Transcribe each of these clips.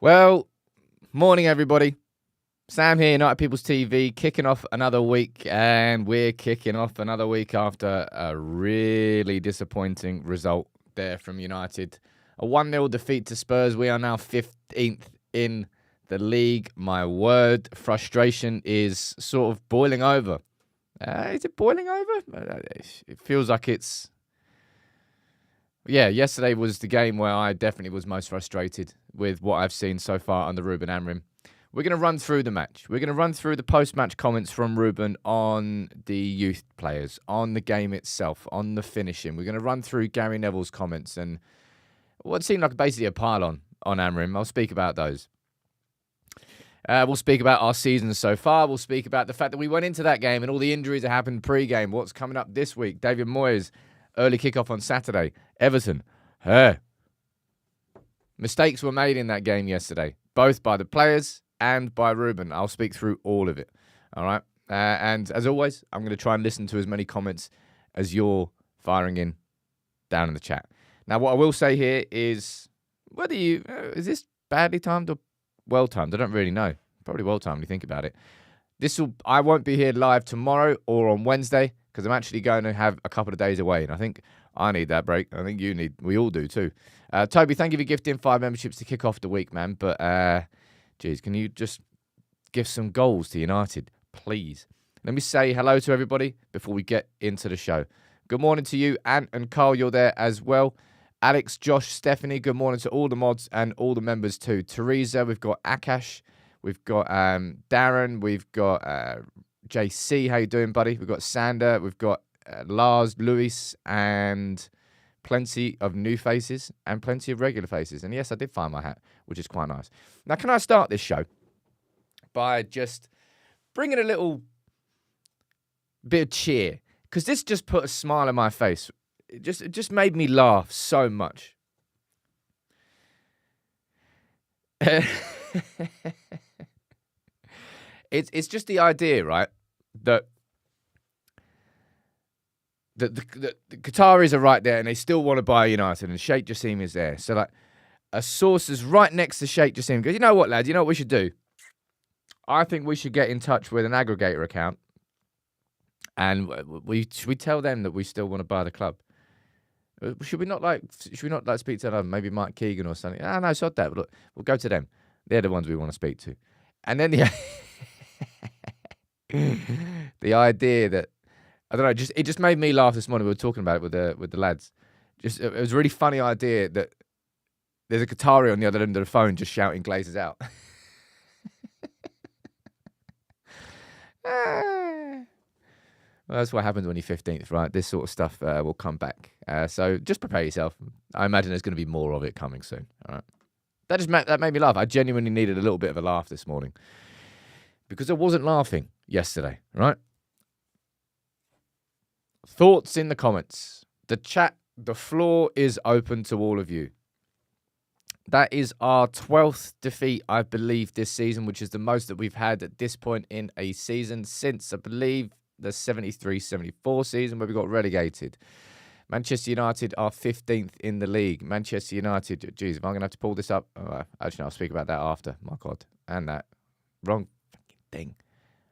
Well, morning everybody. Sam here, United People's TV, kicking off another week, and we're kicking off another week after a really disappointing result there from United. A 1-0 defeat to Spurs. We are now 15th in the league. My word, frustration is sort of boiling over. Is it boiling over? It feels like it's... Yeah, yesterday was the game where I definitely was most frustrated with what I've seen so far under Ruben Amorim. We're going to run through the match. We're going to run through the post-match comments from Ruben on the youth players, on the game itself, on the finishing. We're going to run through Gary Neville's comments and what seemed like basically a pile-on Amorim. I'll speak about those. We'll speak about our season so far. We'll speak about the fact that we went into that game and all the injuries that happened pre-game. What's coming up this week? David Moyes, early kickoff on Saturday. Everton. Mistakes were made in that game yesterday, both by the players and by Ruben. I'll speak through all of it. All right. And as always, I'm going to try and listen to as many comments as you're firing in down in the chat. Now, what I will say here is, whether you is this badly timed or well timed? I don't really know. Probably well timed when you think about it. I won't be here live tomorrow or on Wednesday because I'm actually going to have a couple of days away, and I think I need that break. I think we all do too. Toby, thank you for gifting 5 memberships to kick off the week, man. But, geez, can you just give some goals to United, please? Let me say hello to everybody before we get into the show. Good morning to you, Ant and Carl, you're there as well. Alex, Josh, Stephanie, good morning to all the mods and all the members too. Teresa, we've got Akash, we've got Darren, we've got JC, how you doing, buddy? We've got Sander, we've got Lars, Luis, and plenty of new faces and plenty of regular faces. And yes, I did find my hat, which is quite nice. Now, can I start this show by just bringing a little bit of cheer? Because this just put a smile on my face. It just made me laugh so much. It's just the idea, right, that the Qataris are right there and they still want to buy United, and Sheikh Jassim is there. So, like, a source is right next to Sheikh Jassim goes, you know what, lads, you know what we should do? I think we should get in touch with an aggregator account, and should we tell them that we still want to buy the club? Should we not speak to them? Maybe Mike Keegan or something? No, sod that. But look, we'll go to them. They're the ones we want to speak to. And then the idea that, I don't know, it just made me laugh this morning. We were talking about it with the lads. It was a really funny idea that there's a Qatari on the other end of the phone just shouting Glazers out. Well, that's what happens when you're 15th, right? This sort of stuff will come back. So just prepare yourself. I imagine there's going to be more of it coming soon. All right. That made me laugh. I genuinely needed a little bit of a laugh this morning because I wasn't laughing yesterday, right? Thoughts in the comments. The chat, the floor is open to all of you. That is our 12th defeat, I believe, this season, which is the most that we've had at this point in a season since, I believe, the 73-74 season where we got relegated. Manchester United are 15th in the league. Manchester United, geez, am I going to have to pull this up? Actually, I'll speak about that after. My God. And that wrong fucking thing.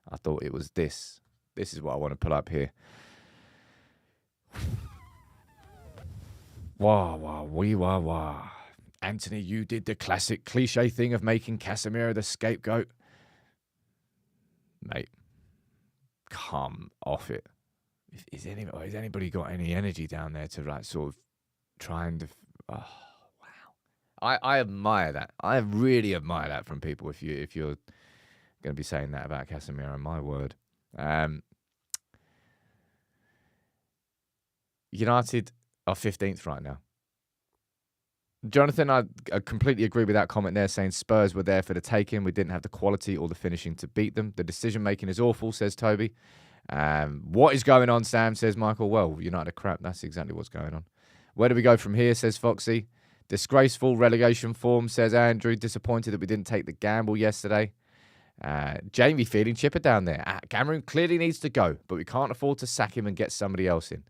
I thought it was this. This is what I want to pull up here. Wah. Antony, you did the classic cliche thing of making Casemiro the scapegoat. Mate, come off it. Is anybody got any energy down there to, like, sort of try and... oh, wow. I admire that. I really admire that from people if you're going to be saying that about Casemiro, my word. United are 15th right now. Jonathan, I completely agree with that comment there, saying Spurs were there for the taking. We didn't have the quality or the finishing to beat them. The decision-making is awful, says Toby. What is going on, Sam, says Michael. Well, United are crap. That's exactly what's going on. Where do we go from here, says Foxy. Disgraceful relegation form, says Andrew. Disappointed that we didn't take the gamble yesterday. Jamie feeling chipper down there. Cameron clearly needs to go, but we can't afford to sack him and get somebody else in.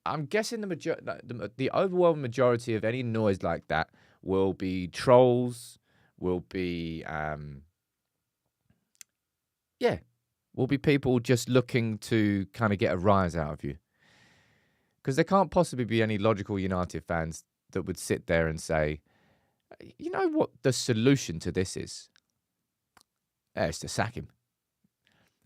I'm guessing the overwhelming majority of any noise like that will be trolls, will be, will be people just looking to kind of get a rise out of you. Because there can't possibly be any logical United fans that would sit there and say, you know what the solution to this is? It's to sack him.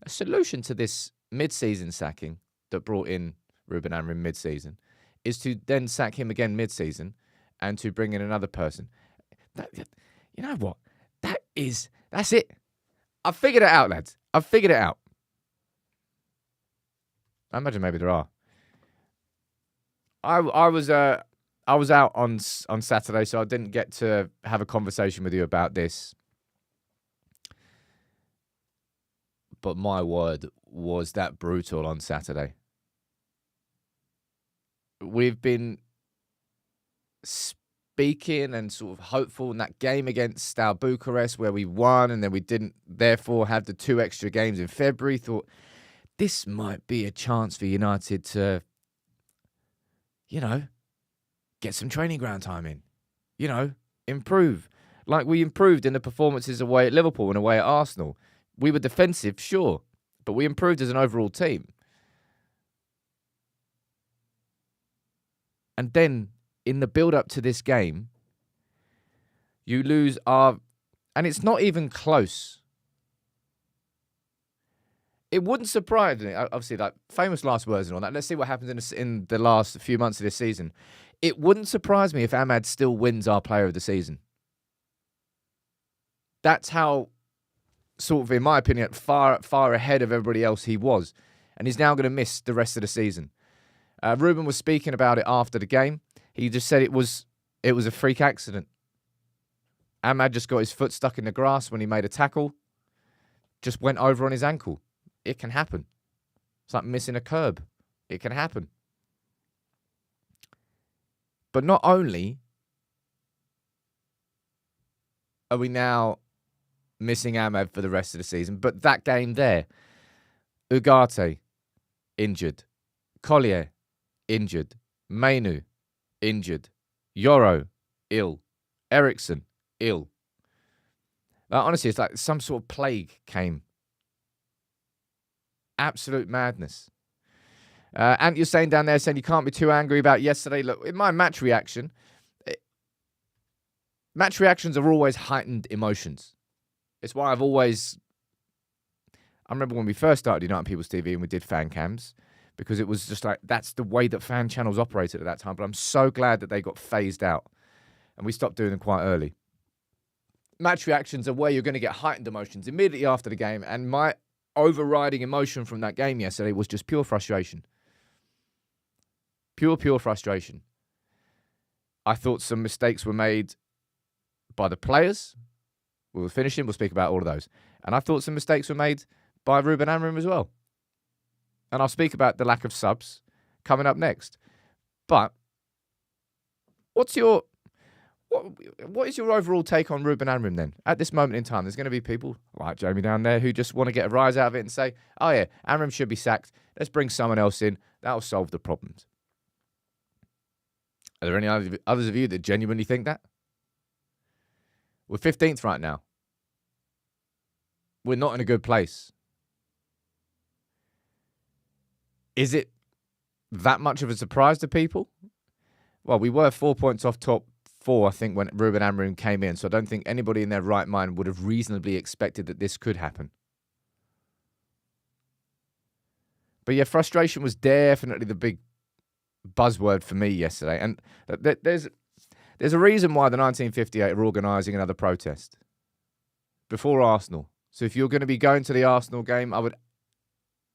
A solution to this mid-season sacking that brought in Ruben Amorim mid-season is to then sack him again mid-season and to bring in another person. You know what? That's it. I've figured it out, lads. I've figured it out. I imagine maybe there are. I was out on Saturday, so I didn't get to have a conversation with you about this. But my word, was that brutal on Saturday. We've been speaking and sort of hopeful in that game against Bucharest where we won and then we didn't therefore have the 2 extra games in February. Thought this might be a chance for United to, get some training ground time in, improve. Like we improved in the performances away at Liverpool and away at Arsenal. We were defensive, sure, but we improved as an overall team. And then in the build-up to this game, you lose and it's not even close. It wouldn't surprise me, obviously, like famous last words and all that. Let's see what happens in the last few months of this season. It wouldn't surprise me if Ahmad still wins our Player of the Season. That's how, sort of, in my opinion, far ahead of everybody else he was. And he's now going to miss the rest of the season. Ruben was speaking about it after the game. He just said it was a freak accident. Ahmad just got his foot stuck in the grass when he made a tackle. Just went over on his ankle. It can happen. It's like missing a curb. It can happen. But not only are we now missing Ahmad for the rest of the season, but that game there, Ugarte, injured. Collier, injured. Mainu, injured. Yoro, ill. Eriksson, ill. Like, honestly, it's like some sort of plague came. Absolute madness. And you're saying down there, saying you can't be too angry about yesterday. Look, in my match reaction, match reactions are always heightened emotions. It's why I remember when we first started United People's TV and we did fan cams, because it was just like, that's the way that fan channels operated at that time. But I'm so glad that they got phased out and we stopped doing them quite early. Match reactions are where you're going to get heightened emotions immediately after the game. And my overriding emotion from that game yesterday was just pure frustration. Pure frustration. I thought some mistakes were made by the players. We'll finish him. We'll speak about all of those. And I thought some mistakes were made by Ruben Amorim as well. And I'll speak about the lack of subs coming up next. But what is your overall take on Ruben Amorim then? At this moment in time, there's going to be people like Jamie down there who just want to get a rise out of it and say, oh yeah, Amorim should be sacked. Let's bring someone else in. That'll solve the problems. Are there any others of you that genuinely think that? We're 15th right now. We're not in a good place. Is it that much of a surprise to people? Well, we were 4 points off top 4, I think, when Ruben Amorim came in. So I don't think anybody in their right mind would have reasonably expected that this could happen. But yeah, frustration was definitely the big buzzword for me yesterday. And there's a reason why the 1958 are organising another protest before Arsenal. So if you're going to be going to the Arsenal game, I would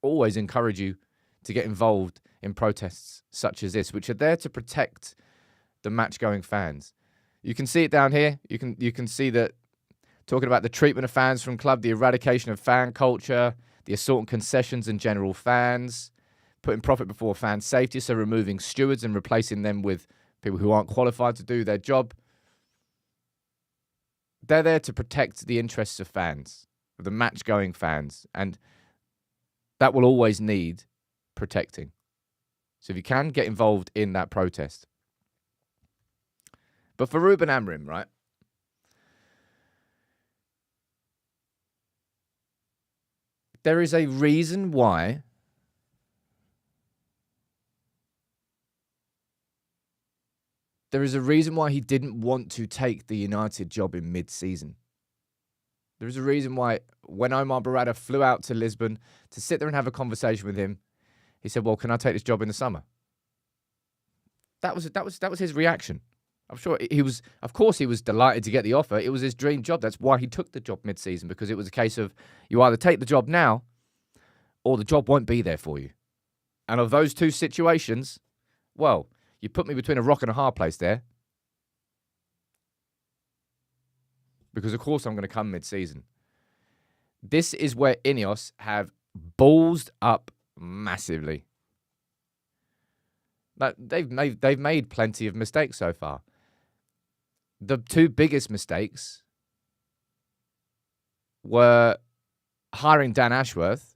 always encourage you to get involved in protests such as this, which are there to protect the match-going fans. You can see it down here. You can see that talking about the treatment of fans from club, the eradication of fan culture, the assault on concessions and general fans, putting profit before fan safety, so removing stewards and replacing them with people who aren't qualified to do their job. They're there to protect the interests of fans, of the match-going fans, and that will always need protecting. So if you can, get involved in that protest. But for Ruben Amorim, right? There is a reason why he didn't want to take the United job in mid-season. There is a reason why when Omar Barada flew out to Lisbon to sit there and have a conversation with him, he said, "Well, can I take this job in the summer?" That was his reaction. I'm sure he was delighted to get the offer. It was his dream job. That's why he took the job mid-season, because it was a case of you either take the job now or the job won't be there for you. And of those two situations, well, you put me between a rock and a hard place there. Because, of course, I'm going to come mid-season. This is where INEOS have ballsed up massively. Like, they've made plenty of mistakes so far. The two biggest mistakes were hiring Dan Ashworth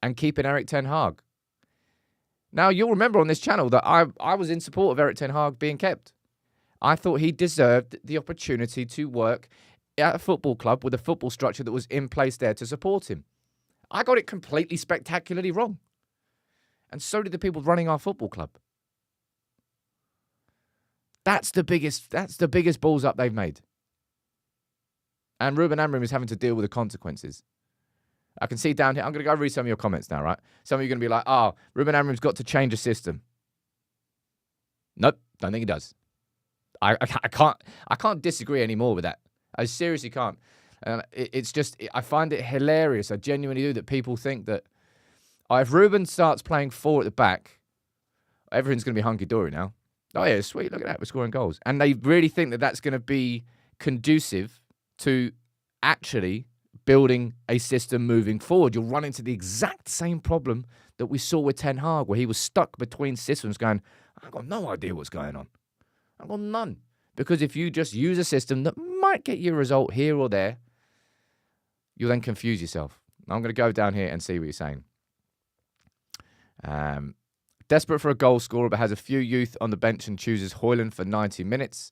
and keeping Erik ten Hag. Now, you'll remember on this channel that I was in support of Erik ten Hag being kept. I thought he deserved the opportunity to work at a football club with a football structure that was in place there to support him. I got it completely spectacularly wrong. And so did the people running our football club. That's the biggest balls up they've made. And Ruben Amorim is having to deal with the consequences. I can see down here, I'm going to go read some of your comments now, right? Some of you are going to be like, "Oh, Ruben Amorim's got to change the system." Nope, don't think he does. I can't disagree anymore with that. I seriously can't. It's just, I find it hilarious. I genuinely do, that people think that if Ruben starts playing 4 at the back, everything's going to be hunky-dory now. Oh, yeah, sweet. Look at that. We're scoring goals. And they really think that that's going to be conducive to actually building a system moving forward. You'll run into the exact same problem that we saw with Ten Hag, where he was stuck between systems going, "I've got no idea what's going on. I've got none." Because if you just use a system that might get you a result here or there, you'll then confuse yourself. I'm going to go down here and see what you're saying. Desperate for a goal scorer, but has a few youth on the bench and chooses Højlund for 90 minutes.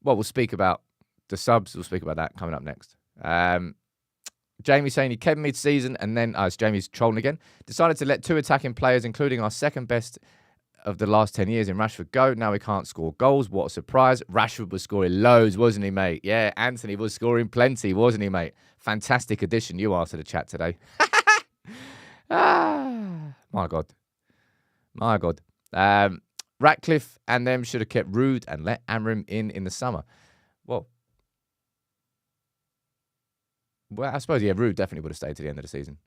Well, we'll speak about the subs. We'll speak about that coming up next. Jamie saying he kept mid-season and then, as Jamie's trolling again, decided to let 2 attacking players, including our second best of the last 10 years in Rashford, go. Now we can't score goals. What a surprise. Rashford was scoring loads, wasn't he, mate? Yeah, Antony was scoring plenty, wasn't he, mate? Fantastic addition you are to the chat today. My God. My God. Ratcliffe and them should have kept Rude and let Amorim in the summer. Well, I suppose, yeah, Rude definitely would have stayed to the end of the season.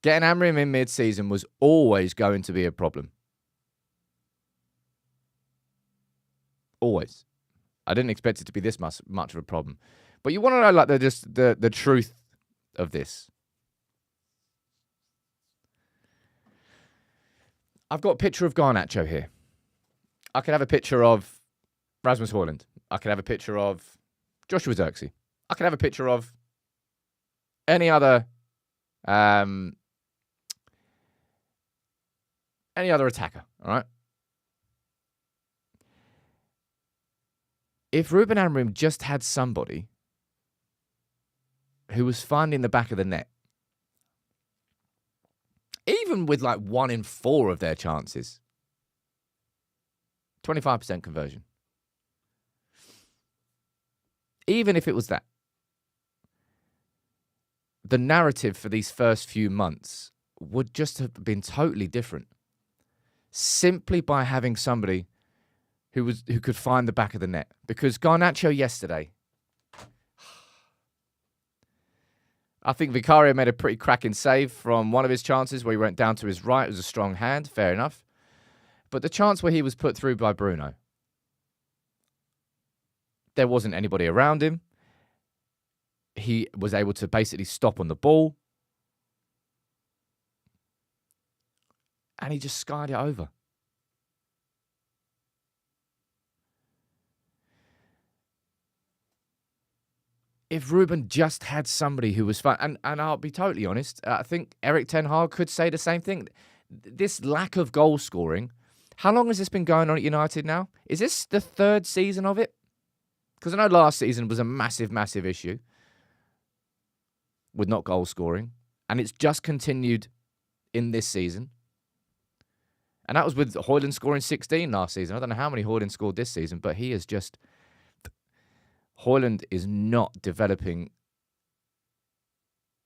Getting Amorim in mid-season was always going to be a problem. Always. I didn't expect it to be this much of a problem. But you want to know, like, the truth of this. I've got a picture of Garnacho here. I could have a picture of Rasmus Højlund. I could have a picture of Joshua Zirkzee. I could have a picture of any other attacker, all right? If Ruben Amorim just had somebody who was finding the back of the net, even with like 1 in 4 of their chances, 25% conversion. Even if it was that, the narrative for these first few months would just have been totally different. Simply by having somebody who could find the back of the net. Because Garnacho yesterday, I think Vicario made a pretty cracking save from one of his chances where he went down to his right. It was a strong hand, fair enough. But the chance where he was put through by Bruno, there wasn't anybody around him. He was able to basically stop on the ball. And he just skied it over. If Ruben just had somebody who was fun, and I'll be totally honest, I think Erik ten Hag could say the same thing. This lack of goal scoring How long has this been going on at United now? Is this the third season of it? Because I know last season was a massive, massive issue with not goal scoring. And it's just continued in this season. And that was with Højlund scoring 16 last season. I don't know how many Højlund scored this season, but he is just... Højlund is not developing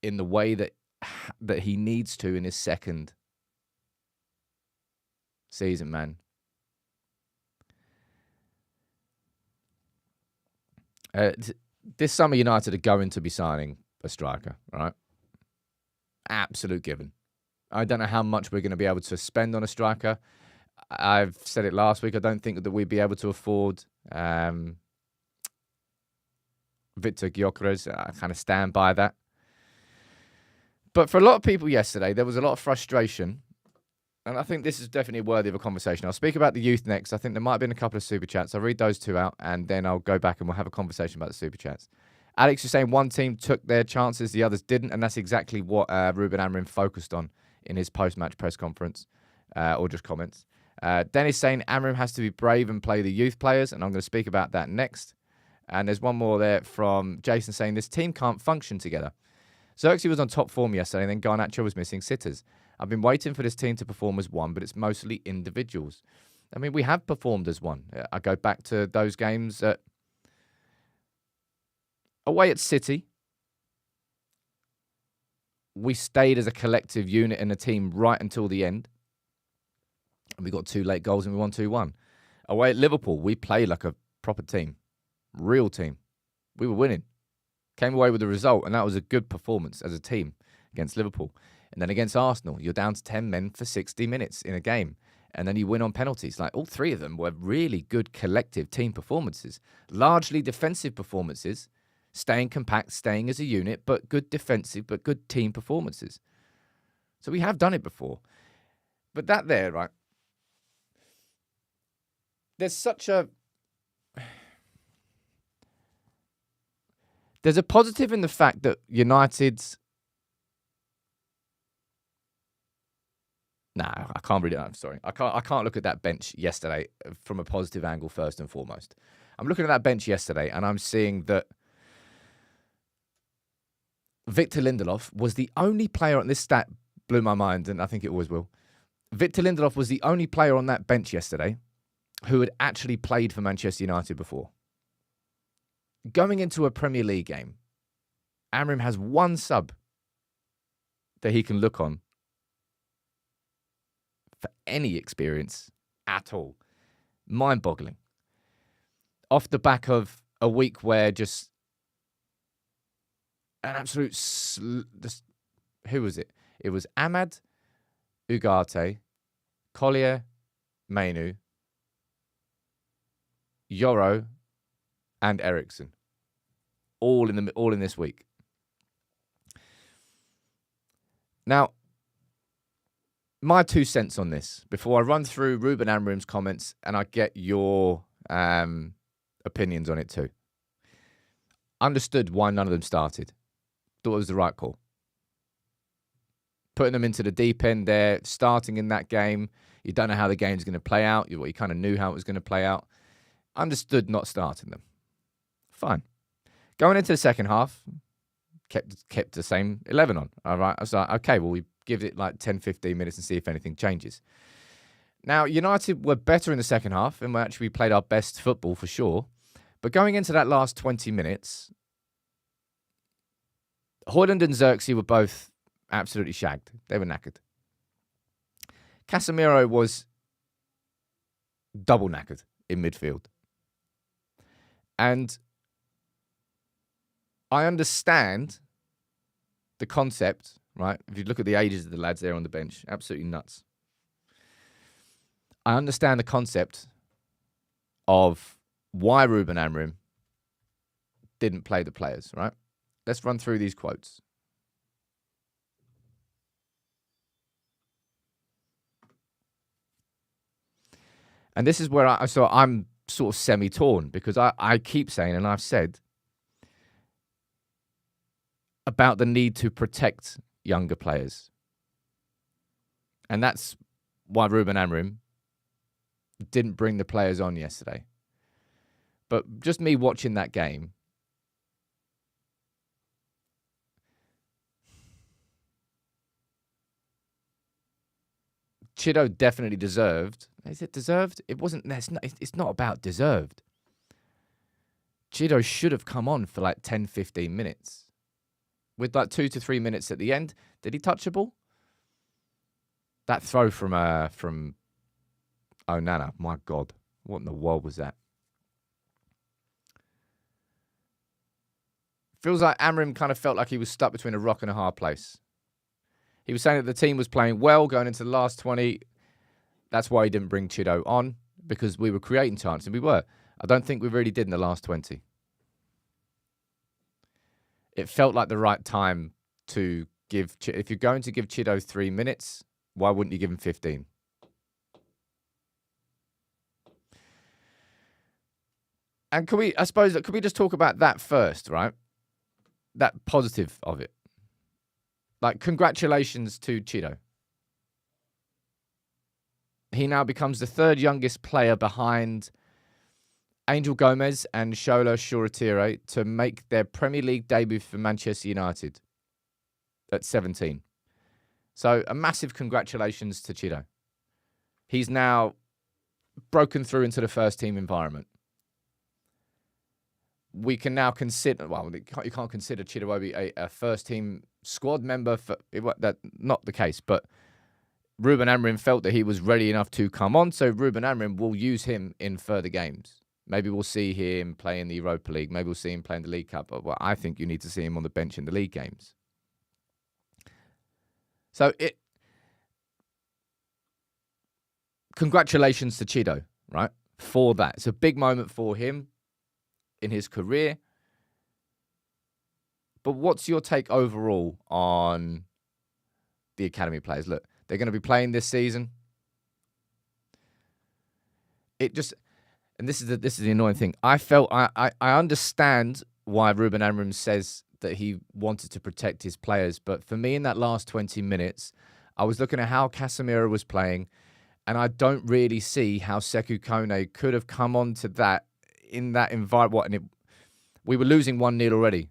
in the way that he needs to in his second season, man. This summer, United are going to be signing a striker, right? Absolute given. I don't know how much we're going to be able to spend on a striker. I've said it last week. I don't think that we'd be able to afford Victor Gyökeres. I kind of stand by that. But for a lot of people yesterday, there was a lot of frustration. And I think this is definitely worthy of a conversation. I'll speak about the youth next. I think there might have been a couple of super chats. I'll read those two out, and then I'll go back and we'll have a conversation about the super chats. Alex is saying one team took their chances, the others didn't, and that's exactly what Ruben Amorim focused on in his post-match press conference, or just comments. Dennis saying Amorim has to be brave and play the youth players, and I'm going to speak about that next. And there's one more there from Jason saying this team can't function together. Zirkzee was on top form yesterday, and then Garnacho was missing sitters. I've been waiting for this team to perform as one, but it's mostly individuals. I mean, we have performed as one. I go back to those games away at City. We stayed as a collective unit and a team right until the end. And we got 2 late goals and we won 2-1. Away at Liverpool, we played like a proper team. Real team. We were winning. Came away with the result, and that was a good performance as a team against Liverpool. And then against Arsenal, you're down to 10 men for 60 minutes in a game. And then you win on penalties. Like, all 3 of them were really good collective team performances. Largely defensive performances. Staying compact, staying as a unit, but good defensive, but good team performances. So we have done it before. But that there, right? There's a positive in the fact that United's... No, I can't read it. I'm sorry. I can't look at that bench yesterday from a positive angle first and foremost. I'm looking at that bench yesterday and I'm seeing that Victor Lindelof was the only player on this stat, blew my mind, and I think it always will. Victor Lindelof was the only player on that bench yesterday who had actually played for Manchester United before. Going into a Premier League game, Amorim has one sub that he can look on for any experience at all. Mind-boggling. Off the back of a week where just an absolute... who was it? It was Ahmad, Ugarte, Collier, Mainu, Yoro, and Eriksen. All in this week. Now, my 2 cents on this, before I run through Ruben Amorim's comments and I get your opinions on it too. Understood why none of them started. Thought it was the right call. Putting them into the deep end there, starting in that game. You don't know how the game's going to play out. You kind of knew how it was going to play out. Understood not starting them. Fine. Going into the second half, kept the same 11 on. All right. I was like, okay, well, we give it like 10, 15 minutes and see if anything changes. Now, United were better in the second half and we actually played our best football for sure. But going into that last 20 minutes, Højlund and Zirkzee were both absolutely shagged. They were knackered. Casemiro was double knackered in midfield. And I understand the concept, right? If you look at the ages of the lads there on the bench, absolutely nuts. I understand the concept of why Ruben Amorim didn't play the players, right? Let's run through these quotes. And this is where I'm sort of semi-torn because I keep saying, and I've said, about the need to protect younger players. And that's why Ruben Amorim didn't bring the players on yesterday. But just me watching that game, Chido definitely deserved. Is it deserved? It wasn't. It's not about deserved. Chido should have come on for like 10, 15 minutes. With like 2 to 3 minutes at the end. Did he touch a ball? That throw from Onana, my God. What in the world was that? Feels like Amorim kind of felt like he was stuck between a rock and a hard place. He was saying that the team was playing well going into the last 20. That's why he didn't bring Chido on, because we were creating chances, and we were. I don't think we really did in the last 20. It felt like the right time to give... If you're going to give Chido 3 minutes, why wouldn't you give him 15? And could we just talk about that first, right? That positive of it. Like, congratulations to Chido. He now becomes the third youngest player behind Angel Gomez and Shola Shoretire to make their Premier League debut for Manchester United at 17. So a massive congratulations to Chido. He's now broken through into the first team environment. We can now consider, well, you can't consider Chido a first team squad member. That's not the case, but Ruben Amorim felt that he was ready enough to come on, so Ruben Amorim will use him in further games. Maybe we'll see him play in the Europa League. Maybe we'll see him play in the League Cup. But I think you need to see him on the bench in the league games. So congratulations to Chido, right? For that. It's a big moment for him in his career. But what's your take overall on the academy players? Look, they're going to be playing this season. And this is the annoying thing. I understand why Ruben Amorim says that he wanted to protect his players, but for me in that last 20 minutes, I was looking at how Casemiro was playing, and I don't really see how Sekou Kone could have come on to that in that environment. We were losing 1-0 already.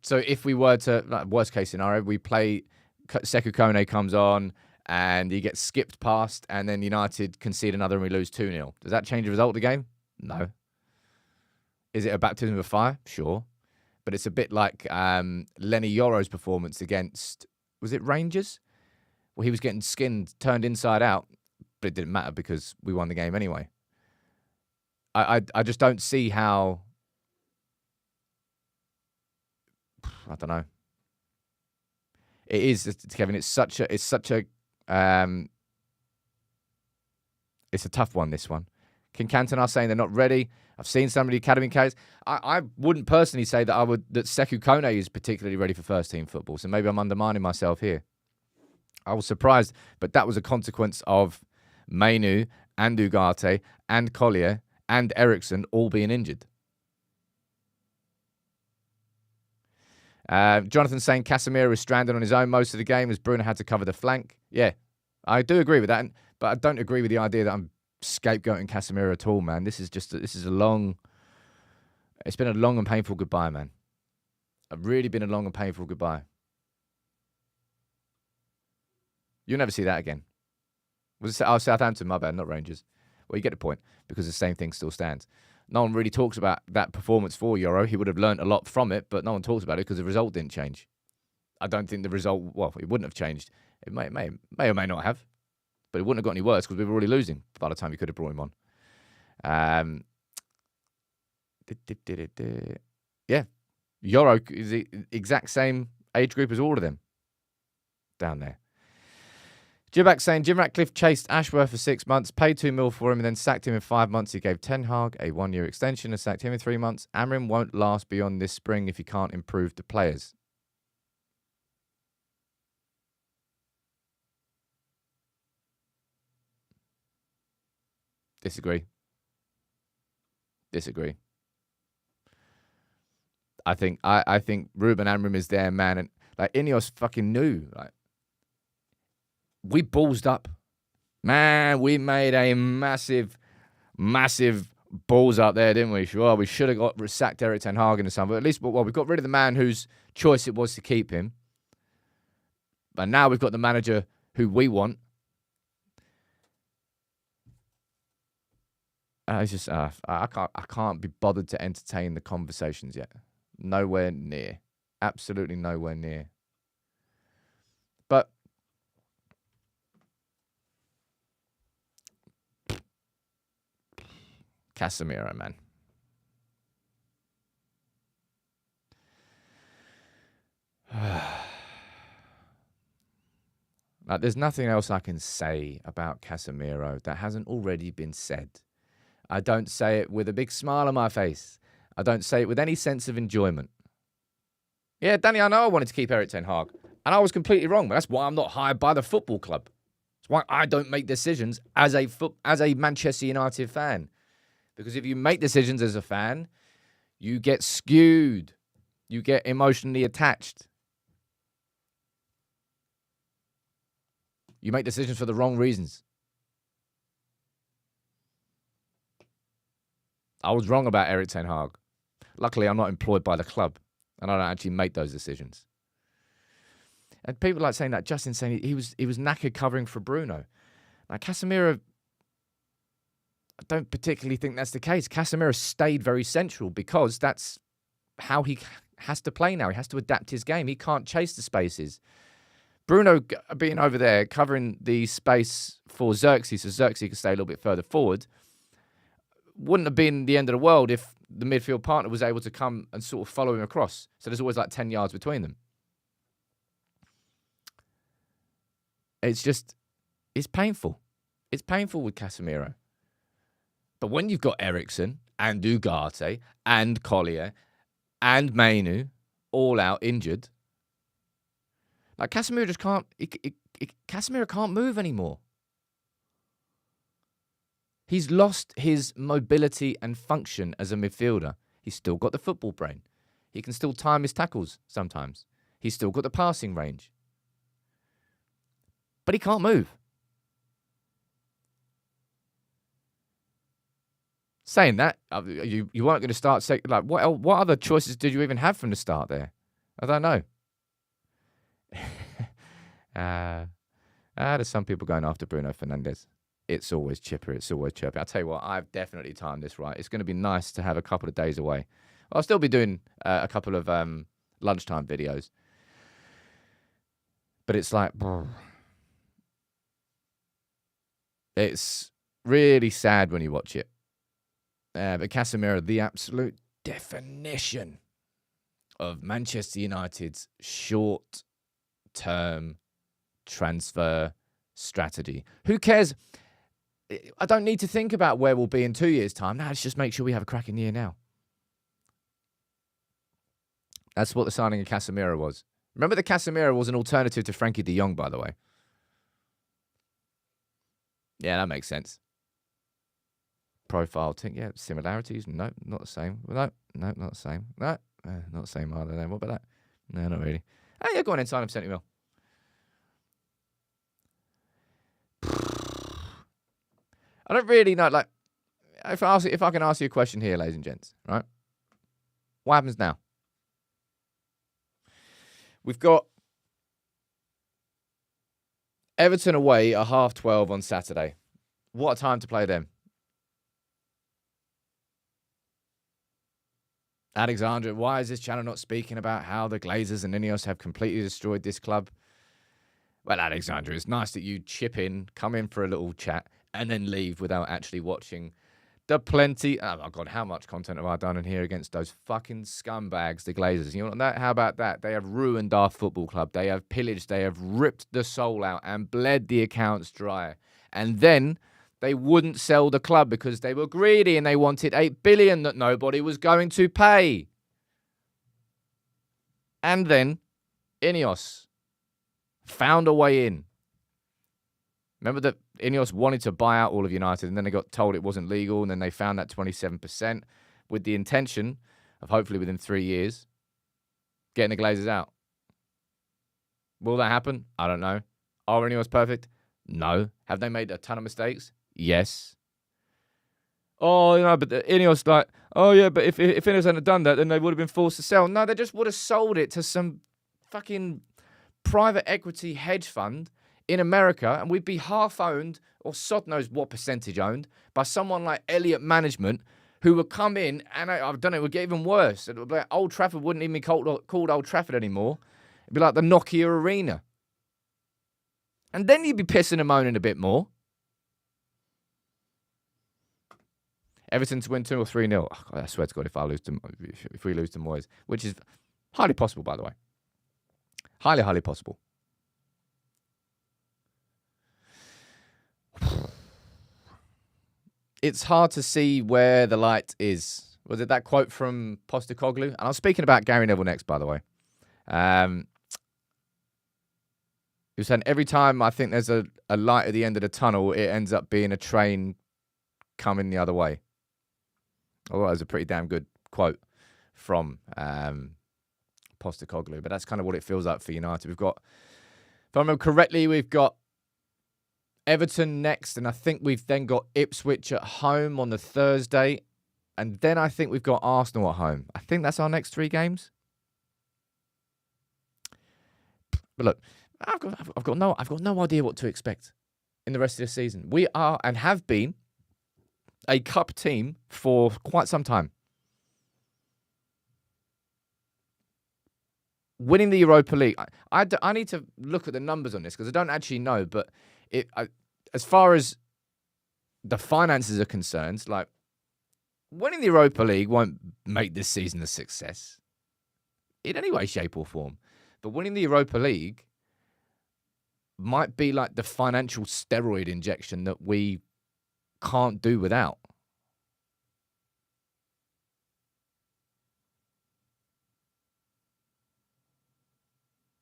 So if we were to, like, worst case scenario, we play, Sekou Kone comes on, and he gets skipped past, and then United concede another and we lose 2-0. Does that change the result of the game? No. Is it a baptism of fire? Sure. But it's a bit like Lenny Yoro's performance against, was it Rangers? Well, he was getting skinned, turned inside out, but it didn't matter because we won the game anyway. I just don't see how... I don't know. It is, Kevin. It's such a tough one, this one. King Cantona saying they're not ready. I've seen some of the academy cases. I wouldn't personally say that Sekou Kone is particularly ready for first team football. So maybe I'm undermining myself here. I was surprised, but that was a consequence of Mainu and Ugarte and Collier and Eriksson all being injured. Jonathan saying Casemiro was stranded on his own most of the game as Bruno had to cover the flank. Yeah, I do agree with that, but I don't agree with the idea that I'm scapegoating Casemiro at all, man. It's been a long and painful goodbye, man. It's really been a long and painful goodbye. You'll never see that again. Was it Southampton? My bad, not Rangers. Well, you get the point, because the same thing still stands. No one really talks about that performance for Yoro. He would have learnt a lot from it, but no one talks about it because the result didn't change. I don't think the result, well, it wouldn't have changed. It may or may not have, but it wouldn't have got any worse because we were already losing by the time you could have brought him on. Yeah, Yoro is the exact same age group as all of them down there. Jibak saying Jim Ratcliffe chased Ashworth for 6 months, paid $2 million for him, and then sacked him in 5 months. He gave Ten Hag a 1-year extension and sacked him in 3 months. Amorim won't last beyond this spring if he can't improve the players. Disagree. I think Ruben Amorim is their man, and like INEOS fucking knew, like, we ballsed up. Man, we made a massive balls up there, didn't we? Sure, we should have sacked Erik ten Hag in the summer. But at least, we got rid of the man whose choice it was to keep him. But now we've got the manager who we want. It's just I can't be bothered to entertain the conversations yet. Nowhere near. Absolutely nowhere near. But Casemiro, man. Like, there's nothing else I can say about Casemiro that hasn't already been said. I don't say it with a big smile on my face. I don't say it with any sense of enjoyment. Yeah, Danny, I know I wanted to keep Erik ten Hag, and I was completely wrong, but that's why I'm not hired by the football club. That's why I don't make decisions as a Manchester United fan. Because if you make decisions as a fan, you get skewed. You get emotionally attached. You make decisions for the wrong reasons. I was wrong about Erik ten Hag. Luckily, I'm not employed by the club, and I don't actually make those decisions. And people like saying that, Justin saying he was knackered covering for Bruno. Now, Casemiro, I don't particularly think that's the case. Casemiro stayed very central because that's how he has to play now. He has to adapt his game. He can't chase the spaces. Bruno being over there covering the space for Zirkzee so Zirkzee could stay a little bit further forward wouldn't have been the end of the world if the midfield partner was able to come and sort of follow him across. So there's always like 10 yards between them. It's painful. It's painful with Casemiro. But when you've got Eriksen and Ugarte and Collier and Mainu all out injured, like Casemiro just can't. Casemiro can't move anymore. He's lost his mobility and function as a midfielder. He's still got the football brain. He can still time his tackles sometimes. He's still got the passing range. But he can't move. Saying that, you weren't going to start. Like, what other choices did you even have from the start there? I don't know. There's some people going after Bruno Fernandes. It's always chipper. It's always chirpy. I'll tell you what, I've definitely timed this right. It's going to be nice to have a couple of days away. I'll still be doing a couple of lunchtime videos. But it's like, it's really sad when you watch it. But Casemiro, the absolute definition of Manchester United's short-term transfer strategy. Who cares? I don't need to think about where we'll be in 2 years' time. Now, let's just make sure we have a cracking year now. That's what the signing of Casemiro was. Remember that Casemiro was an alternative to Frankie de Jong, by the way. Yeah, that makes sense. Profile, yeah, similarities. No, not the same. No, not the same. No, not the same either. Then what about that? No, not really. Oh yeah, go on and sign him 70 mil. I don't really know. Like, if I can ask you a question here, ladies and gents, right? What happens now? We've got Everton away at 12:30 on Saturday. What a time to play them. Alexandra, why is this channel not speaking about how the Glazers and INEOS have completely destroyed this club? Well, Alexandra, it's nice that you chip in, come in for a little chat, and then leave without actually watching the plenty. Oh, my God, how much content have I done in here against those fucking scumbags, the Glazers? You know that? How about that? They have ruined our football club. They have pillaged. They have ripped the soul out and bled the accounts dry. And then they wouldn't sell the club because they were greedy and they wanted 8 billion that nobody was going to pay. And then INEOS found a way in. Remember that INEOS wanted to buy out all of United and then they got told it wasn't legal and then they found that 27% with the intention of hopefully within 3 years getting the Glazers out. Will that happen? I don't know. Are INEOS perfect? No. Have they made a ton of mistakes? Yes. Oh, but the INEOS but if INEOS hadn't done that, then they would have been forced to sell. No, they just would have sold it to some fucking private equity hedge fund in America, and we'd be half owned, or sod knows what percentage owned, by someone like Elliott Management, who would come in, and I don't know, it would get even worse. It would be like Old Trafford wouldn't even be called Old Trafford anymore. It'd be like the Nokia Arena. And then you'd be pissing and moaning a bit more. Everton to win 2 or 3-0. Oh, God, I swear to God, if we lose to Moyes, which is highly possible, by the way. Highly, highly possible. It's hard to see where the light is. Was it that quote from Postecoglou? And I'm speaking about Gary Neville next, by the way. He was saying every time I think there's a light at the end of the tunnel, it ends up being a train coming the other way. Oh, that was a pretty damn good quote from Postecoglou. But that's kind of what it feels like for United. We've got, if I remember correctly, we've got Everton next, and I think we've then got Ipswich at home on the Thursday, and then I think we've got Arsenal at home. I think that's our next 3 games. But look, I've got no idea what to expect in the rest of the season. We are and have been a cup team for quite some time. Winning the Europa League, I need to look at the numbers on this because I don't actually know, but as far as the finances are concerned, like winning the Europa League won't make this season a success in any way, shape or form. But winning the Europa League might be like the financial steroid injection that we can't do without.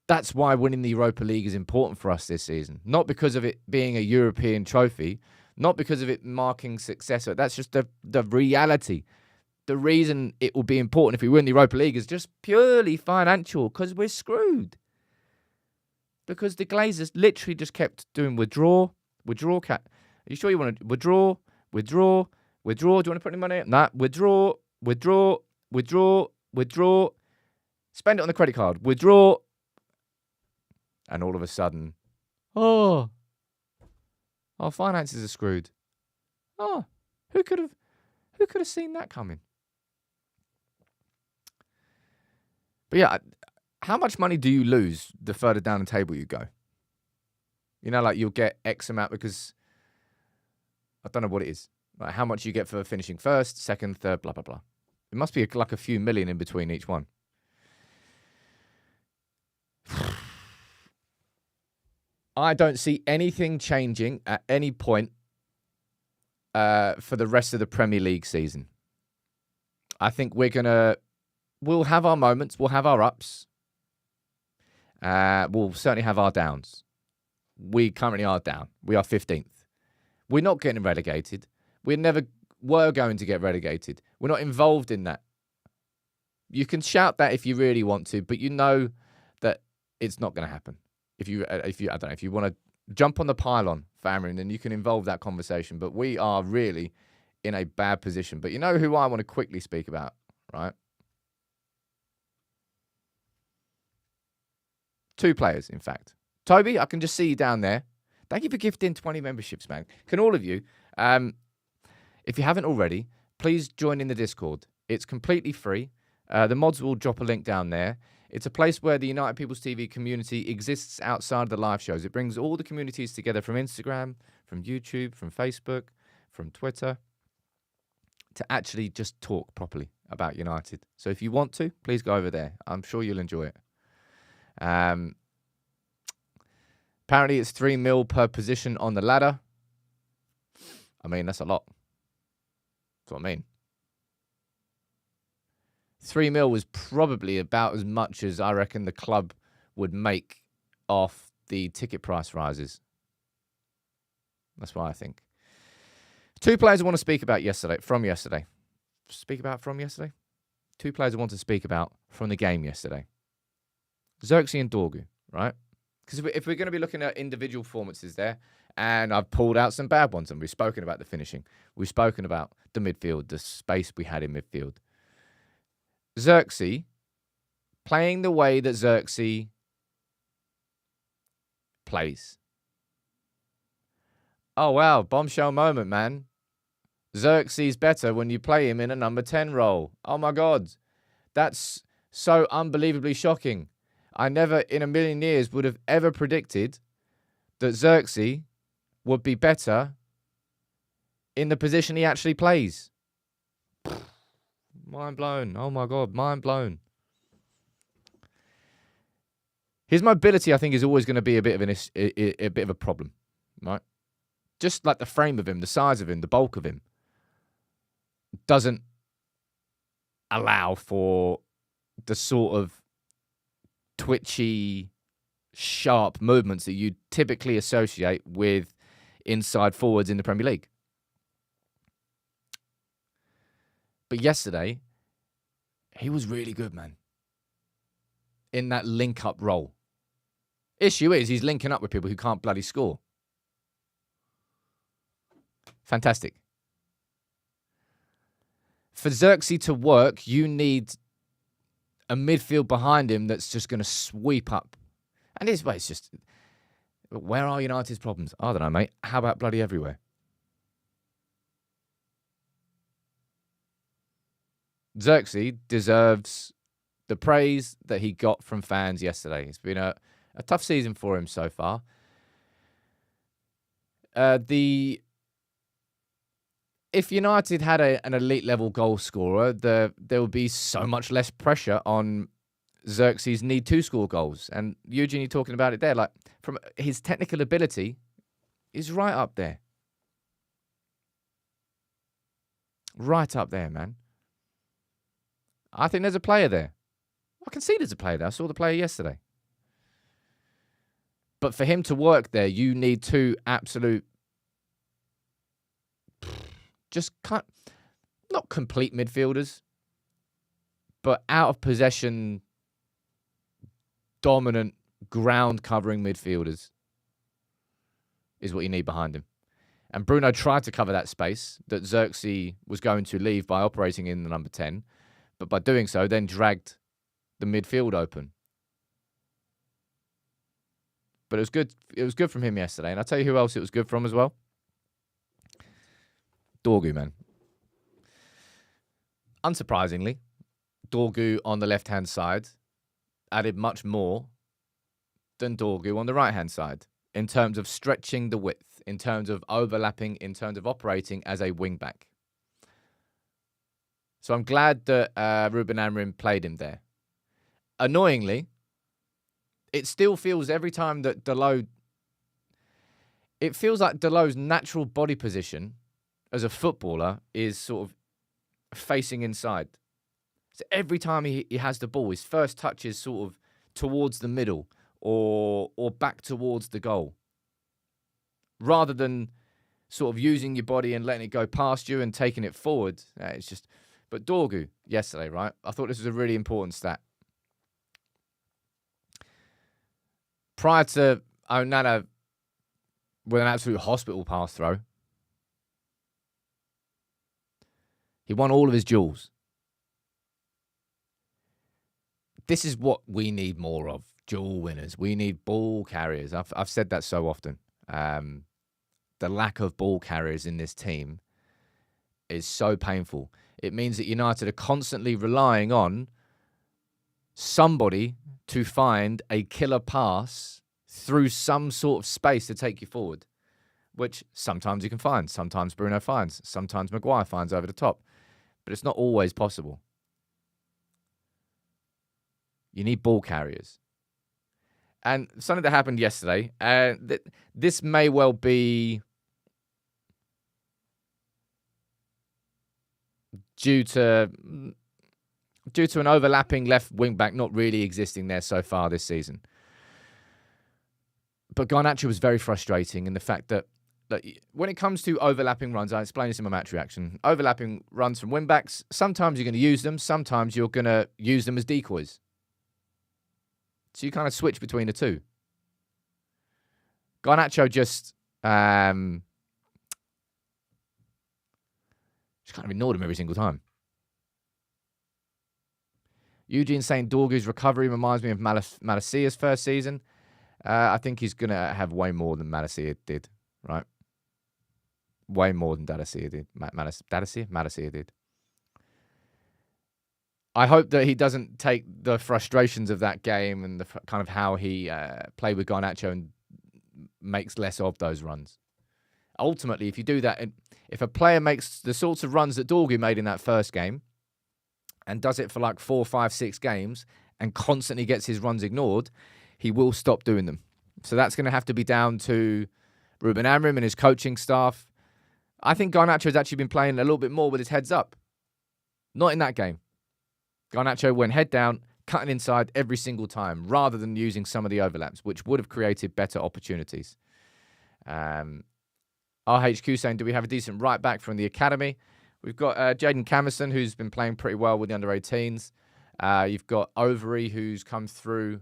That's why winning the Europa League is important for us this season. Not because of it being a European trophy, not because of it marking success. That's just the reality. The reason it will be important if we win the Europa League is just purely financial, because we're screwed. Because the Glazers literally just kept doing withdraw. Are you sure you want to withdraw? Do you want to put any money in? Nah, withdraw. Spend it on the credit card. Withdraw. And all of a sudden, our finances are screwed. Who could have seen that coming? But yeah, how much money do you lose the further down the table you go? You know, like you'll get X amount because I don't know what it is. Like how much you get for finishing first, second, third, blah, blah, blah. It must be like a few million in between each one. I don't see anything changing at any point for the rest of the Premier League season. I think we'll have our moments, we'll have our ups. We'll certainly have our downs. We currently are down. We are 15th. We're not getting relegated. We never were going to get relegated. We're not involved in that. You can shout that if you really want to, but you know that it's not going to happen. If you want to jump on the pylon for Amorim, then you can involve that conversation. But we are really in a bad position. But you know who I want to quickly speak about, right? 2 players, in fact. Toby, I can just see you down there. Thank you for gifting 20 memberships, man. Can all of you, if you haven't already, please join in the Discord. It's completely free. The mods will drop a link down there. It's a place where the United People's TV community exists outside of the live shows. It brings all the communities together from Instagram, from YouTube, from Facebook, from Twitter, to actually just talk properly about United. So if you want to, please go over there. I'm sure you'll enjoy it. Apparently it's 3 mil per position on the ladder. I mean, that's a lot. That's what I mean. 3 mil was probably about as much as I reckon the club would make off the ticket price rises. That's what I think. 2 players I want to speak about from yesterday. 2 players I want to speak about from the game yesterday. Zirkzee and Dorgu, right? Because if we're going to be looking at individual performances there, And I've pulled out some bad ones, and we've spoken about the finishing. We've spoken about the midfield, the space we had in midfield. Zirkzee, playing the way that Zirkzee plays. Oh, wow, bombshell moment, man. Zirkzee's better when you play him in a number 10 role. Oh, my God. That's so unbelievably shocking. I never in a million years would have ever predicted that Zirkzee would be better in the position he actually plays. Mind blown. Oh, my God. Mind blown. His mobility, I think, is always going to be a bit of a problem, right? Just like the frame of him, the size of him, the bulk of him doesn't allow for the sort of twitchy, sharp movements that you typically associate with inside forwards in the Premier League. But yesterday, he was really good, man, in that link-up role. Issue is he's linking up with people who can't bloody score. Fantastic. For Zirkzee to work, you need a midfield behind him that's just going to sweep up. And it's just, where are United's problems? I don't know, mate. How about bloody everywhere? Zirkzee deserves the praise that he got from fans yesterday. It's been a tough season for him so far. If United had an elite level goal scorer, there would be so much less pressure on Zirkzee's need to score goals. And Eugene, you're talking about it there. Like, from his technical ability, is right up there. Right up there, man. I think there's a player there. I can see there's a player there. I saw the player yesterday. But for him to work there, you need two absolute, just not complete midfielders, but out of possession, dominant, ground covering midfielders is what you need behind him. And Bruno tried to cover that space that Zirkzee was going to leave by operating in the number 10, but by doing so, then dragged the midfield open. But it was good. It was good from him yesterday. And I'll tell you who else it was good from as well. Dorgu, man. Unsurprisingly, Dorgu on the left-hand side added much more than Dorgu on the right-hand side in terms of stretching the width, in terms of overlapping, in terms of operating as a wing-back. So I'm glad that Ruben Amorim played him there. Annoyingly, it still feels every time that it feels like Dalot's natural body position as a footballer is sort of facing inside. So every time he has the ball, his first touch is sort of towards the middle or back towards the goal. Rather than sort of using your body and letting it go past you and taking it forward. It's just, but Dorgu yesterday, right? I thought this was a really important stat. Prior to Onana with an absolute hospital pass throw, he won all of his duels. This is what we need more of, duel winners. We need ball carriers. I've said that so often. The lack of ball carriers in this team is so painful. It means that United are constantly relying on somebody to find a killer pass through some sort of space to take you forward, which sometimes you can find, sometimes Bruno finds, sometimes Maguire finds over the top, but it's not always possible. You need ball carriers. And something that happened yesterday, this may well be due to an overlapping left wing-back not really existing there so far this season. But Garnacho was very frustrating in the fact that when it comes to overlapping runs, I explained this in my match reaction, overlapping runs from wing-backs, sometimes you're going to use them, sometimes you're going to use them as decoys. So you kind of switch between the two. Garnacho just Just kind of ignored him every single time. Eugene saying Dorgu's recovery reminds me of Malacia's first season. I think he's going to have way more than Malacia did, right? Way more than Malacia did. Malacia did. I hope that he doesn't take the frustrations of that game and the kind of how he played with Garnacho and makes less of those runs. Ultimately, if you do that, if a player makes the sorts of runs that Dorgu made in that first game and does it for like 4, 5, 6 games and constantly gets his runs ignored, he will stop doing them. So that's going to have to be down to Ruben Amorim and his coaching staff. I think Garnacho has actually been playing a little bit more with his heads up. Not in that game. Garnacho went head down, cutting inside every single time, rather than using some of the overlaps, which would have created better opportunities. RHQ saying, do we have a decent right back from the academy? We've got Jaden Camerson, who's been playing pretty well with the under-18s. You've got Overy, who's come through.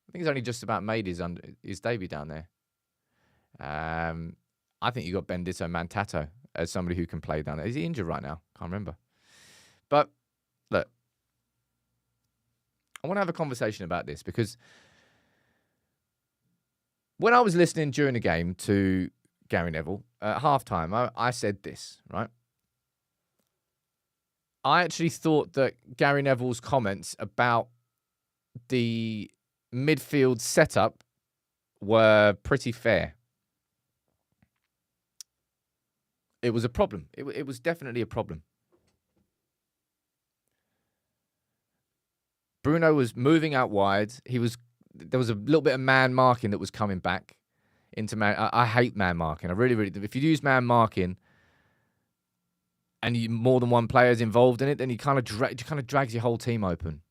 I think he's only just about made his debut down there. I think you've got Bendito Mantato as somebody who can play down there. Is he injured right now? Can't remember. But, look, I want to have a conversation about this because when I was listening during the game to Gary Neville at halftime, I said this, right? I actually thought that Gary Neville's comments about the midfield setup were pretty fair. It was a problem. It was definitely a problem. Bruno was moving out wide. There was a little bit of man marking that was coming back into man. I hate man marking. I really, really do. If you use man marking and more than one player is involved in it, then you kind of drags your whole team open.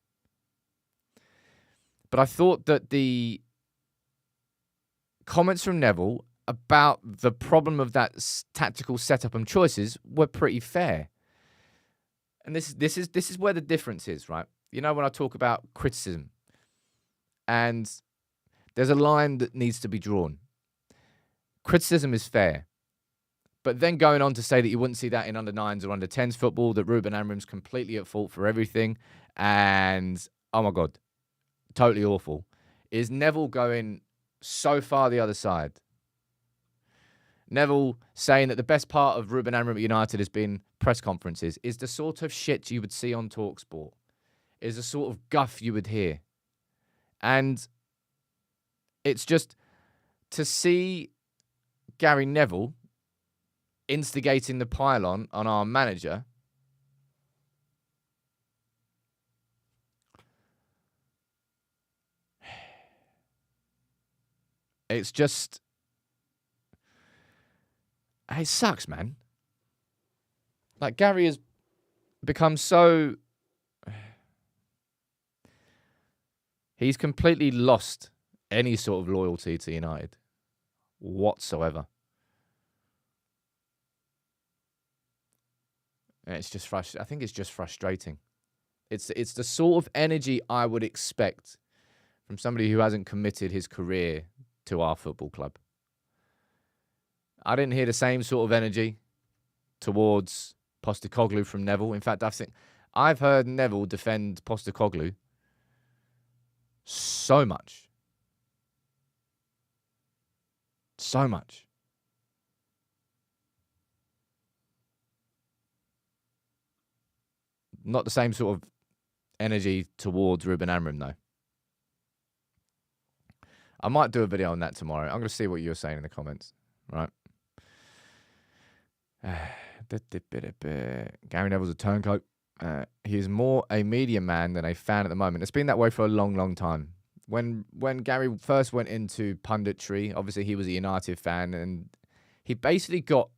But I thought that the comments from Neville about the problem of that tactical setup and choices were pretty fair. And this is where the difference is, right? You know, when I talk about criticism, and there's a line that needs to be drawn. Criticism is fair. But then going on to say that you wouldn't see that in under-9s or under-10s football, that Ruben Amorim's completely at fault for everything, and, oh my God, totally awful, is Neville going so far the other side. Neville saying that the best part of Ruben Amorim at United has been press conferences, is the sort of shit you would see on TalkSport, is the sort of guff you would hear. And it's just to see Gary Neville instigating the pylon on our manager. It's just, it sucks, man. Like, Gary has become so, he's completely lost any sort of loyalty to United whatsoever. And it's just I think it's just frustrating. It's the sort of energy I would expect from somebody who hasn't committed his career to our football club. I didn't hear the same sort of energy towards Postecoglou from Neville. In fact, I've heard Neville defend Postecoglou so much. So much. Not the same sort of energy towards Ruben Amorim, though. I might do a video on that tomorrow. I'm going to see what you're saying in the comments. Right. Gary Neville's a turncoat. He is more a media man than a fan at the moment. It's been that way for a long, long time. When Gary first went into punditry, obviously he was a United fan, and he basically got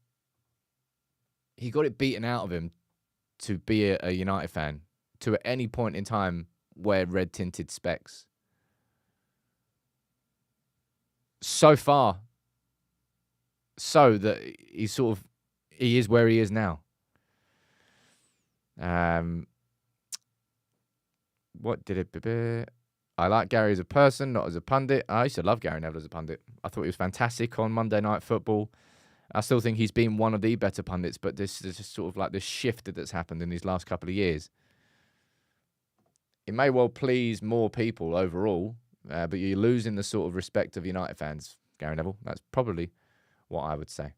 it beaten out of him to be a United fan to at any point in time wear red-tinted specs. So far, so that he is where he is now. What did it? I like Gary as a person, not as a pundit. I used to love Gary Neville as a pundit. I thought he was fantastic on Monday Night Football. I still think he's been one of the better pundits, but this is just sort of like this shift that's happened in these last couple of years. It may well please more people overall, but you're losing the sort of respect of United fans, Gary Neville. That's probably what I would say.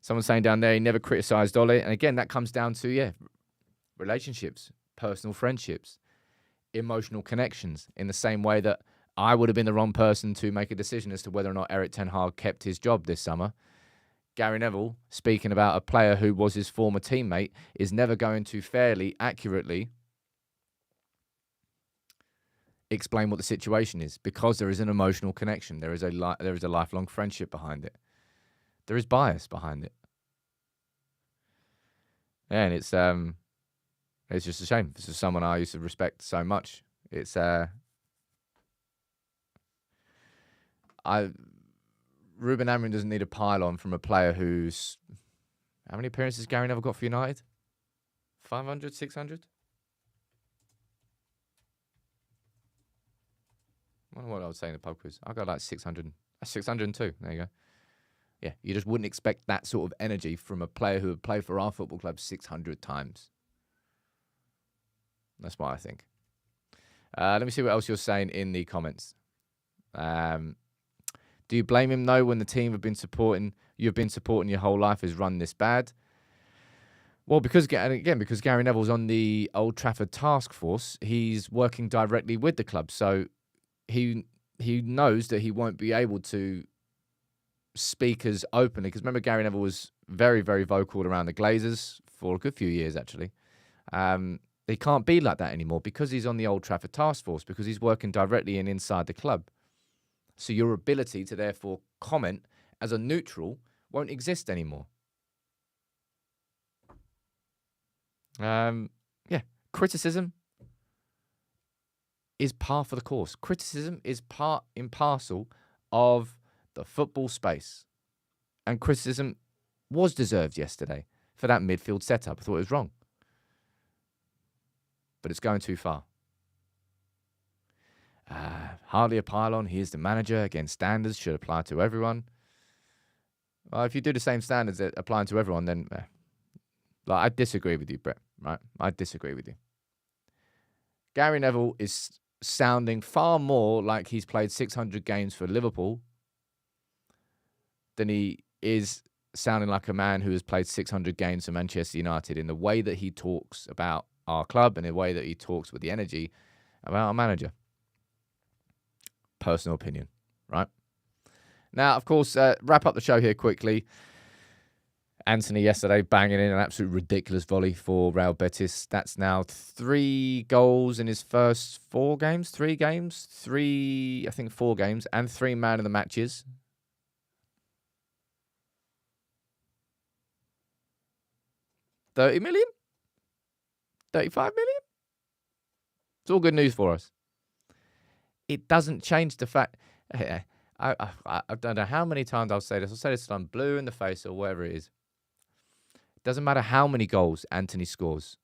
Someone's saying down there he never criticised Ole. And again, that comes down to, relationships, personal friendships, emotional connections, in the same way that I would have been the wrong person to make a decision as to whether or not Erik ten Hag kept his job this summer. Gary Neville, speaking about a player who was his former teammate, is never going to fairly, accurately explain what the situation is, because there is an emotional connection. There is a lifelong friendship behind it. There is bias behind it. And it's just a shame. This is someone I used to respect so much. Ruben Amorim doesn't need a pile-on from a player who's... How many appearances has Gary Neville got for United? 500, 600? I don't know what I was saying in the pub quiz. I got like 600. 602. There you go. Yeah, you just wouldn't expect that sort of energy from a player who had played for our football club 600 times. That's what I think. Let me see what else you're saying in the comments. Do you blame him, though, when the team you've been supporting your whole life has run this bad? Well, because Gary Neville's on the Old Trafford task force, he's working directly with the club. So he knows that he won't be able to speak as openly. Because remember, Gary Neville was very, very vocal around the Glazers for a good few years, actually. He can't be like that anymore because he's on the Old Trafford task force, because he's working directly and inside the club. So your ability to therefore comment as a neutral won't exist anymore. Criticism is par for the course. Criticism is part and parcel of the football space. And criticism was deserved yesterday for that midfield setup. I thought it was wrong. But it's going too far. Hardly a pile-on. He is the manager. Again, standards should apply to everyone. Well, if you do the same standards that apply to everyone, then I disagree with you, Brett. Right? I disagree with you. Gary Neville is sounding far more like he's played 600 games for Liverpool than he is sounding like a man who has played 600 games for Manchester United, in the way that he talks about our club and the way that he talks with the energy about our manager. Personal opinion, right? Now, of course, wrap up the show here quickly. Antony yesterday banging in an absolute ridiculous volley for Real Betis. That's now 3 goals in his first 4 games. 3 games? 4 games. And 3 man of the matches. $30 million? 35 million? It's all good news for us. It doesn't change the fact... I don't know how many times I'll say this. I'll say this till I'm blue in the face or whatever it is. It doesn't matter how many goals Antony scores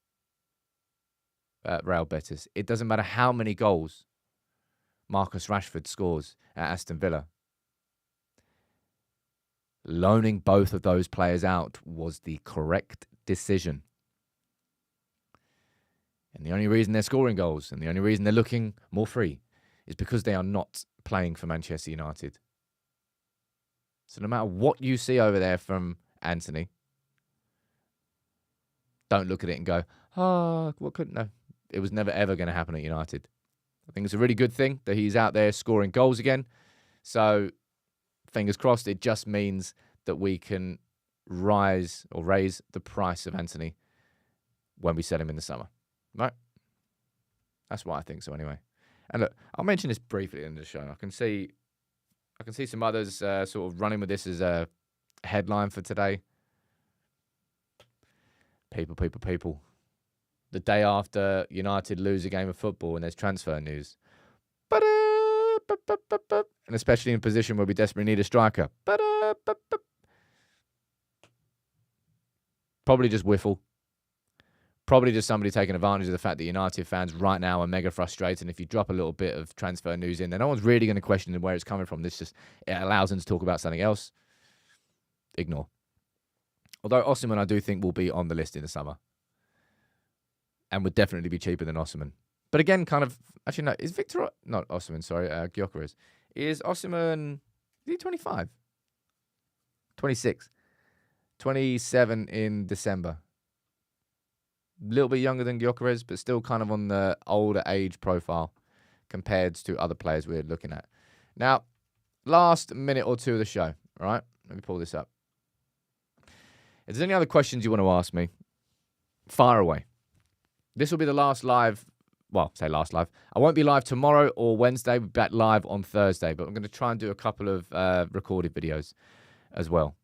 at Real Betis. It doesn't matter how many goals Marcus Rashford scores at Aston Villa. Loaning both of those players out was the correct decision. And the only reason they're scoring goals and the only reason they're looking more free is because they are not playing for Manchester United. So no matter what you see over there from Antony, don't look at it and go, what couldn't... No, it was never, ever going to happen at United. I think it's a really good thing that he's out there scoring goals again. So, fingers crossed, it just means that we can raise the price of Antony when we sell him in the summer. Right? That's what I think so anyway. And look, I'll mention this briefly at the end of the show. I can see some others sort of running with this as a headline for today. People. The day after United lose a game of football and there's transfer news. And especially in a position where we desperately need a striker. Probably just whiffle. probably just somebody taking advantage of the fact that United fans right now are mega frustrated. And if you drop a little bit of transfer news in, then no one's really going to question where it's coming from. It allows them to talk about something else. Ignore. Although Osimhen, I do think, will be on the list in the summer. And would definitely be cheaper than Osimhen. But again, actually, no, is Victor, not Osimhen, sorry, Gyökeres. Is Osimhen, is he 25? 26. 27 in December. A little bit younger than Gyökeres, but still kind of on the older age profile compared to other players we're looking at. Now, last minute or two of the show, all right? Let me pull this up. If there's any other questions you want to ask me, fire away. This will be the last live, say last live. I won't be live tomorrow or Wednesday. We'll be back live on Thursday, but I'm going to try and do a couple of recorded videos as well.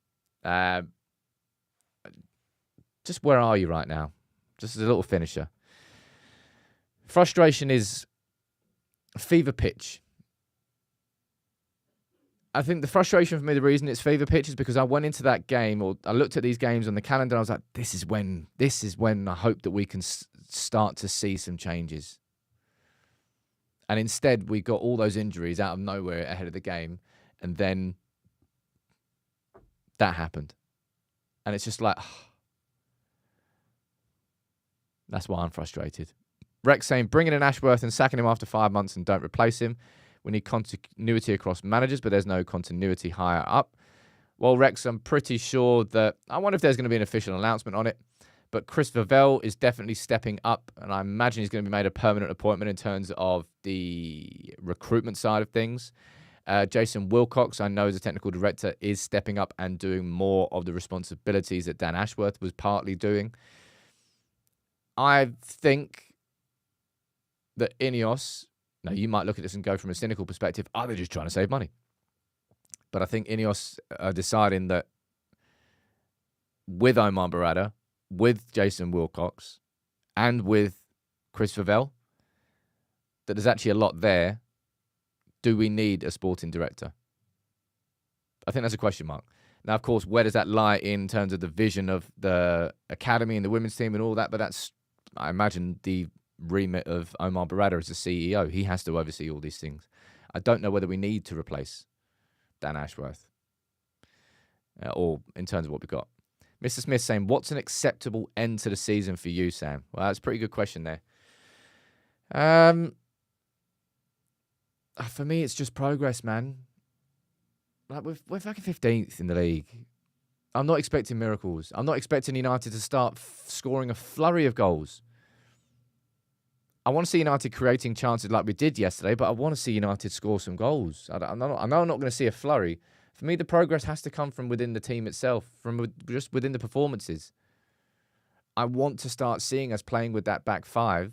Just where are you right now? Just as a little finisher. Frustration is fever pitch. I think the frustration for me, the reason it's fever pitch is because I went into that game, or I looked at these games on the calendar, and I was like, this is when I hope that we can start to see some changes. And instead, we got all those injuries out of nowhere ahead of the game, and then that happened. And it's just like, that's why I'm frustrated. Rex saying, bringing in Ashworth and sacking him after 5 months and don't replace him. We need continuity across managers, but there's no continuity higher up. Well, Rex, I'm pretty sure that, I wonder if there's going to be an official announcement on it, but Chris Vavell is definitely stepping up, and I imagine he's going to be made a permanent appointment in terms of the recruitment side of things. Jason Wilcox, I know as a technical director, is stepping up and doing more of the responsibilities that Dan Ashworth was partly doing. I think that INEOS, now you might look at this and go from a cynical perspective, they're just trying to save money. But I think INEOS are deciding that with Omar Barada, with Jason Wilcox, and with Chris Vavell, that there's actually a lot there. Do we need a sporting director? I think that's a question mark. Now, of course, where does that lie in terms of the vision of the academy and the women's team and all that? But that's, I imagine, the remit of Omar Barada as the CEO. He has to oversee all these things. I don't know whether we need to replace Dan Ashworth or in terms of what we've got. Mr. Smith saying, what's an acceptable end to the season for you, Sam? Well, that's a pretty good question there. For me, it's just progress, man. Like we're fucking 15th in the league. I'm not expecting miracles. I'm not expecting United to start scoring a flurry of goals. I want to see United creating chances like we did yesterday, but I want to see United score some goals. I know I'm not going to see a flurry. For me, the progress has to come from within the team itself, from just within the performances. I want to start seeing us playing with that back five,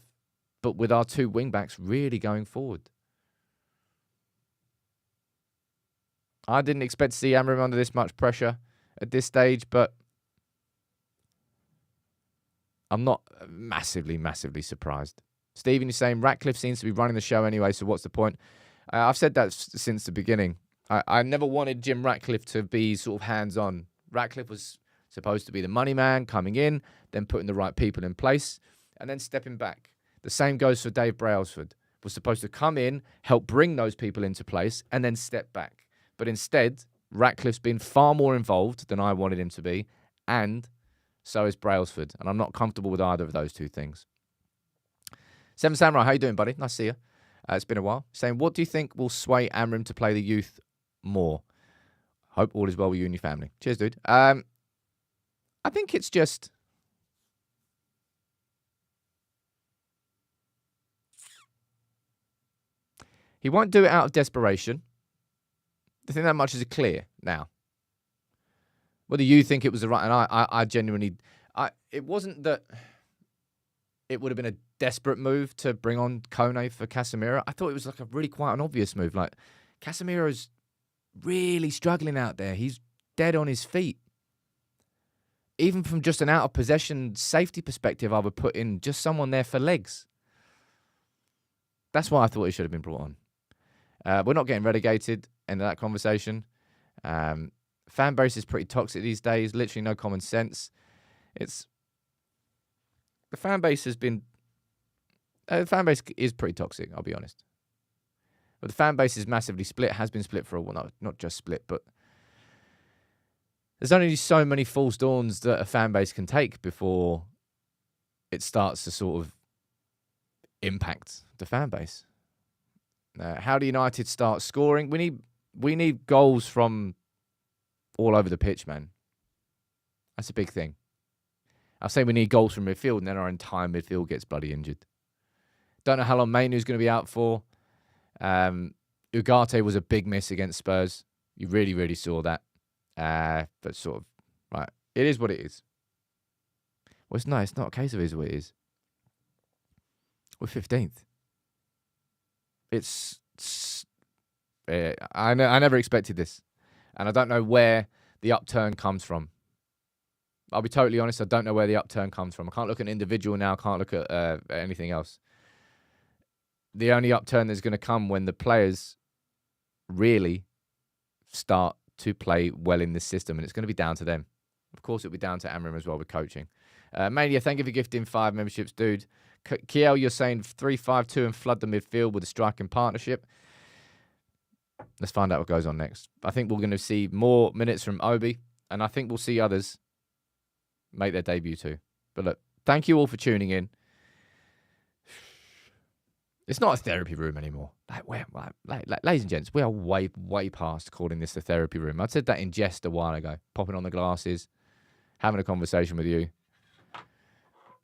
but with our two wing-backs really going forward. I didn't expect to see Amorim under this much pressure at this stage, but I'm not massively surprised. Stephen is saying Ratcliffe seems to be running the show anyway, so what's the point? I've said that since the beginning. I never wanted Jim Ratcliffe to be sort of hands-on. Ratcliffe was supposed to be the money man, coming in, then putting the right people in place, and then stepping back. The same goes for Dave Brailsford. Was supposed to come in, help bring those people into place, and then step back. But instead, Ratcliffe's been far more involved than I wanted him to be, and so is Brailsford. And I'm not comfortable with either of those two things. Seven Samurai, how you doing, buddy? Nice to see you. It's been a while. Saying, what do you think will sway Amorim to play the youth more? Hope all is well with you and your family. Cheers, dude. I think it's just... He won't do it out of desperation. I think that much is clear now. Whether you think it was the right... And I genuinely... It wasn't that it would have been a desperate move to bring on Kone for Casemiro. I thought it was like a really quite an obvious move. Like, Casemiro's really struggling out there. He's dead on his feet. Even from just an out-of-possession safety perspective, I would put in just someone there for legs. That's why I thought he should have been brought on. We're not getting relegated into that conversation. Fan base is pretty toxic these days. Literally no common sense. the fan base has been... the fan base is pretty toxic, I'll be honest. But the fan base is massively split, has been split for a while. No, not just split, but there's only so many false dawns that a fan base can take before it starts to sort of impact the fan base. How do United start scoring? We need goals from all over the pitch, man. That's a big thing. I'll say we need goals from midfield, and then our entire midfield gets bloody injured. Don't know how long Mainoo's going to be out for. Ugarte was a big miss against Spurs. You really, really saw that. But sort of, right, it is what it is. Well, it's not a case of it is what it is. We're 15th. I never expected this. And I don't know where the upturn comes from. I'll be totally honest, I don't know where the upturn comes from. I can't look at an individual now, I can't look at anything else. The only upturn is going to come when the players really start to play well in this system, and it's going to be down to them. Of course, it'll be down to Amorim as well with coaching. Mania, thank you for gifting 5 memberships, dude. Kiel, you're saying 3-5-2 and flood the midfield with a striking partnership. Let's find out what goes on next. I think we're going to see more minutes from Obi, and I think we'll see others make their debut too. But look, thank you all for tuning in. It's not a therapy room anymore. Ladies and gents, we are way, way past calling this a therapy room. I said that in jest a while ago. Popping on the glasses, having a conversation with you.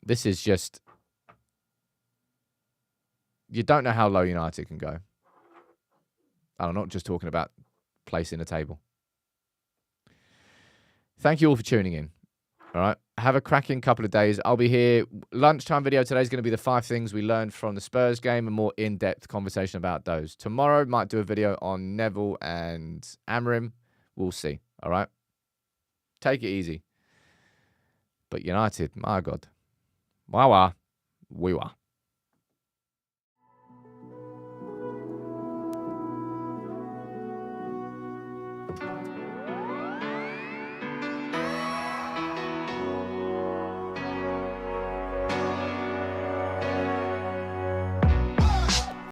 This is just... You don't know how low United can go. And I'm not just talking about placing a table. Thank you all for tuning in. All right. Have a cracking couple of days. I'll be here. Lunchtime video today is going to be the 5 things we learned from the Spurs game, a more in-depth conversation about those. Tomorrow, might do a video on Neville and Amorim. We'll see. All right. Take it easy. But United, my God. Wah wah. We were.